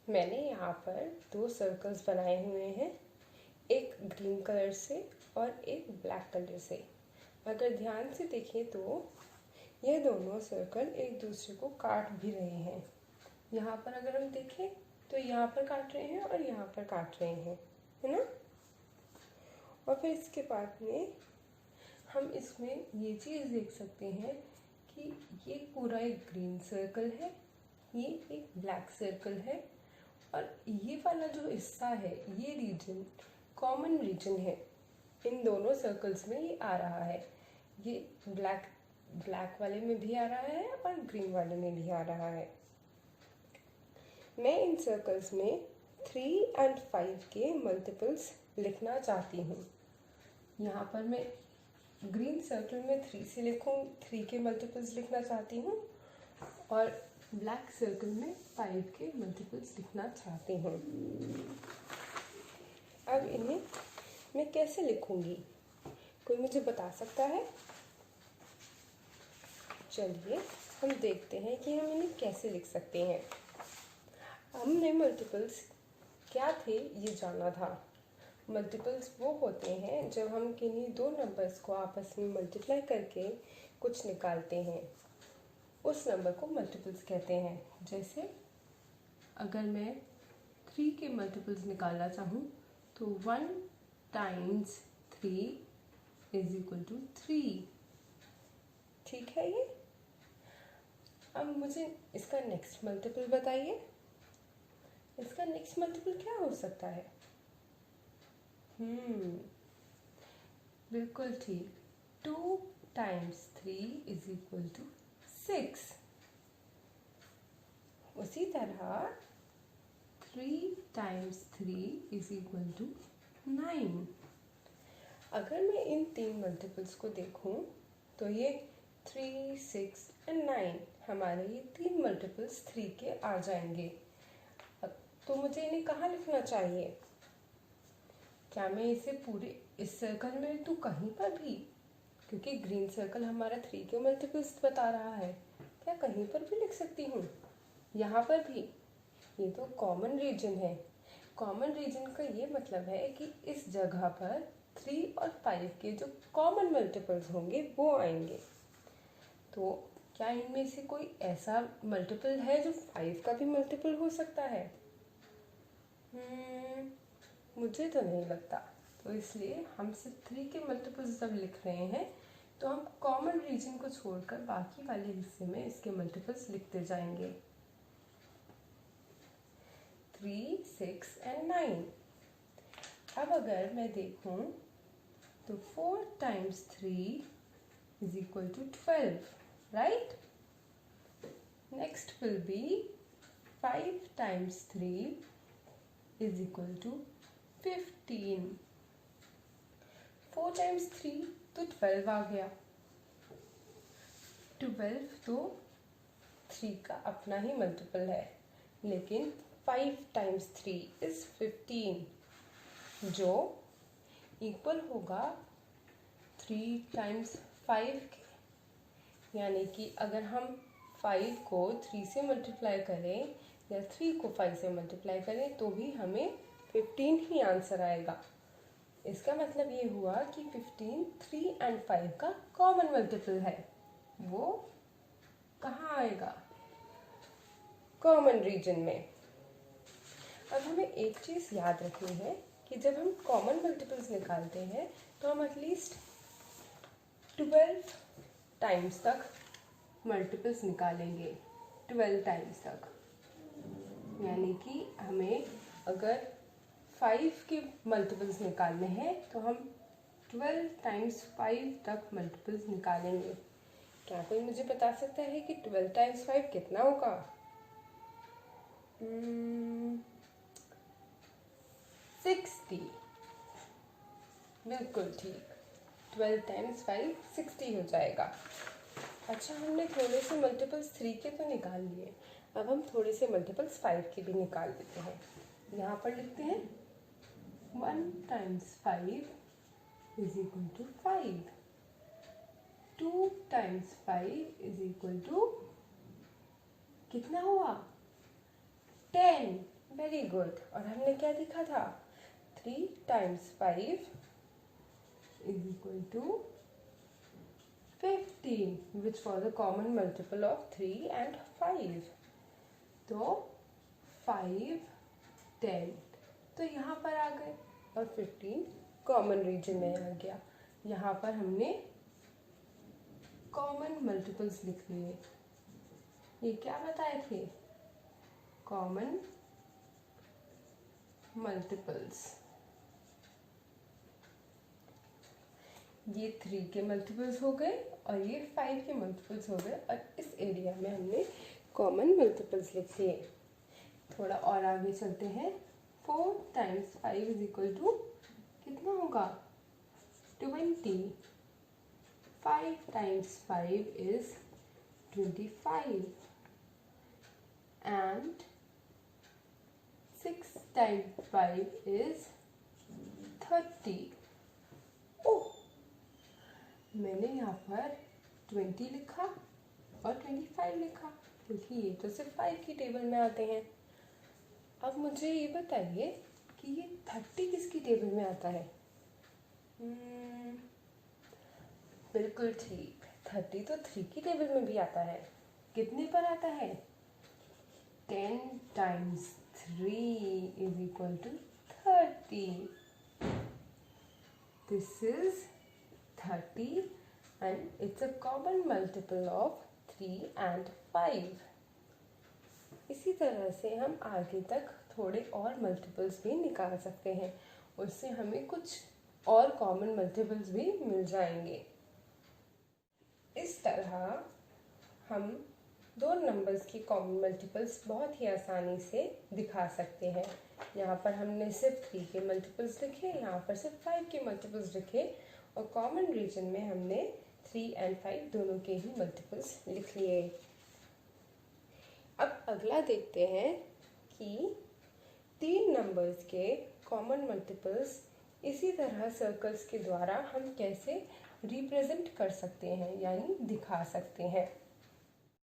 मैंने यहाँ पर दो सर्कल्स बनाए हुए हैं, एक ग्रीन कलर से और एक ब्लैक कलर से। अगर ध्यान से देखें तो यह दोनों सर्कल एक दूसरे को काट भी रहे हैं। यहाँ पर अगर हम देखें तो यहाँ पर काट रहे हैं और यहाँ पर काट रहे हैं, है ना। और फिर इसके बाद में हम इसमें ये चीज़ देख सकते हैं कि ये पूरा एक ग्रीन सर्कल है, ये एक ब्लैक सर्कल है और ये वाला जो हिस्सा है, ये रीजन कॉमन रीजन है। इन दोनों सर्कल्स में ये आ रहा है। ये ब्लैक वाले में भी आ रहा है और ग्रीन वाले में भी आ रहा है। मैं इन सर्कल्स में 3 और 5 के मल्टीपल्स लिखना चाहती हूँ। यहाँ पर मैं ग्रीन सर्कल में 3 से लिखूँ, 3 के मल्टीपल्स लिखना चाहती हूँ और ब्लैक सर्कल में 5 के मल्टीपल्स लिखना चाहती हूँ। अब इन्हें मैं कैसे लिखूँगी, कोई मुझे बता सकता है? चलिए हम देखते हैं कि हम इन्हें कैसे लिख सकते हैं। हमने मल्टीपल्स क्या थे ये जाना था। मल्टीपल्स वो होते हैं जब हम किन्हीं दो नंबर्स को आपस में मल्टीप्लाई करके कुछ निकालते हैं, उस नंबर को मल्टीपल्स कहते हैं। जैसे अगर मैं 3 के मल्टीपल्स निकालना चाहूँ तो 1 टाइम्स 3 इज इक्वल टू 3। ठीक है ये। अब मुझे इसका नेक्स्ट मल्टीपल बताइए। इसका नेक्स्ट मल्टीपल क्या हो सकता है? बिल्कुल ठीक, 2 टाइम्स 3 इज इक्वल टू 6। उसी तरह 3 टाइम्स 3 इज इक्वल टू 9। अगर मैं इन 3 मल्टीपल्स को देखूं तो ये 3, 6 और 9 हमारे ये 3 मल्टीपल्स 3 के आ जाएंगे। तो मुझे इन्हें कहाँ लिखना चाहिए? क्या मैं इसे पूरे इस सर्कल में लिखूं कहीं पर भी? क्योंकि ग्रीन सर्कल हमारा 3 के मल्टीपल्स बता रहा है। क्या कहीं पर भी लिख सकती हूँ? यहाँ पर भी? ये तो कॉमन रीजन है। कॉमन रीजन का ये मतलब है कि इस जगह पर 3 और 5 के जो कॉमन मल्टीपल्स होंगे वो आएंगे। तो क्या इनमें से कोई ऐसा मल्टीपल है जो 5 का भी मल्टीपल हो सकता है? मुझे तो नहीं लगता। तो इसलिए हम सिर्फ 3 के मल्टीपल्स जब लिख रहे हैं तो हम कॉमन रीजन को छोड़कर बाकी वाले हिस्से में इसके मल्टीपल्स लिखते जाएंगे। 3, 6 and 9। अब अगर मैं देखूं तो 4 times 3 is equal to 12, right? Next will be 5 times 3 is equal to 15। 4 times 3 तो 12 आ गया। 12 तो 3 का अपना ही मल्टीपल है, लेकिन 5 टाइम्स 3 इज 15, जो इक्वल होगा 3 टाइम्स 5 के। यानी कि अगर हम 5 को 3 से मल्टीप्लाई करें या 3 को 5 से मल्टीप्लाई करें तो भी हमें 15 ही आंसर आएगा। इसका मतलब ये हुआ कि 15 3 और 5 का कॉमन मल्टीपल है। वो कहाँ आएगा? कॉमन रीजन में। अब हमें एक चीज़ याद रखनी है कि जब हम कॉमन मल्टीपल्स निकालते हैं तो हम एटलीस्ट 12 टाइम्स तक मल्टीपल्स निकालेंगे। 12 टाइम्स तक। यानी कि हमें अगर 5 के मल्टीपल्स निकालने हैं तो हम 12 टाइम्स 5 तक मल्टीपल्स निकालेंगे। क्या कोई मुझे बता सकता है कि 12 टाइम्स 5 कितना होगा? 60। बिल्कुल ठीक, 12 टाइम्स 5 60 हो जाएगा। अच्छा, हमने थोड़े से मल्टीपल्स 3 के तो निकाल लिए, अब हम थोड़े से मल्टीपल्स 5 के भी निकाल लेते हैं। यहाँ पर लिखते हैं 1 times 5 is equal to 5। 2 times 5 is equal to कितना हुआ? 10। Very good. और हमने क्या लिखा था? 3 times 5 is equal to 15, which was a common multiple of 3 and 5। तो 5, 10 तो यहाँ पर आ गए और 15 कॉमन रीजन में आ गया। यहाँ पर हमने कॉमन मल्टीपल्स लिख लिए। ये क्या बताए थे? Common multiples. ये 3 के मल्टीपल्स हो गए और ये 5 के मल्टीपल्स हो गए और इस एरिया में हमने कॉमन मल्टीपल्स लिख लिए। थोड़ा और आगे चलते हैं। 4 टाइम्स 5 इज इक्वल टू कितना होगा? 20। 5 times 5 is 25 and 6 times 5 is 30। ओह, मैंने यहाँ पर 20 लिखा और 25 लिखा क्योंकि ये तो सिर्फ 5 की टेबल में आते हैं। अब मुझे ये बताइए कि ये 30 किसकी टेबल में आता है? बिल्कुल ठीक, 30 तो 3 की टेबल में भी आता है। कितने पर आता है? 10 times 3 is equal to 30। This is 30 and it's a common multiple of 3 and 5। इसी तरह से हम आगे तक थोड़े और मल्टीपल्स भी निकाल सकते हैं, उससे हमें कुछ और कॉमन मल्टीपल्स भी मिल जाएंगे। इस तरह हम दो नंबर्स की कॉमन मल्टीपल्स बहुत ही आसानी से दिखा सकते हैं। यहाँ पर हमने सिर्फ 3 के मल्टीपल्स लिखे, यहाँ पर सिर्फ 5 के मल्टीपल्स लिखे और कॉमन रीजन में हमने 3 and 5 दोनों के ही मल्टीपल्स लिख लिए। अब अगला देखते हैं कि 3 नंबर्स के कॉमन मल्टीपल्स इसी तरह सर्कल्स के द्वारा हम कैसे रिप्रेजेंट कर सकते हैं, यानी दिखा सकते हैं।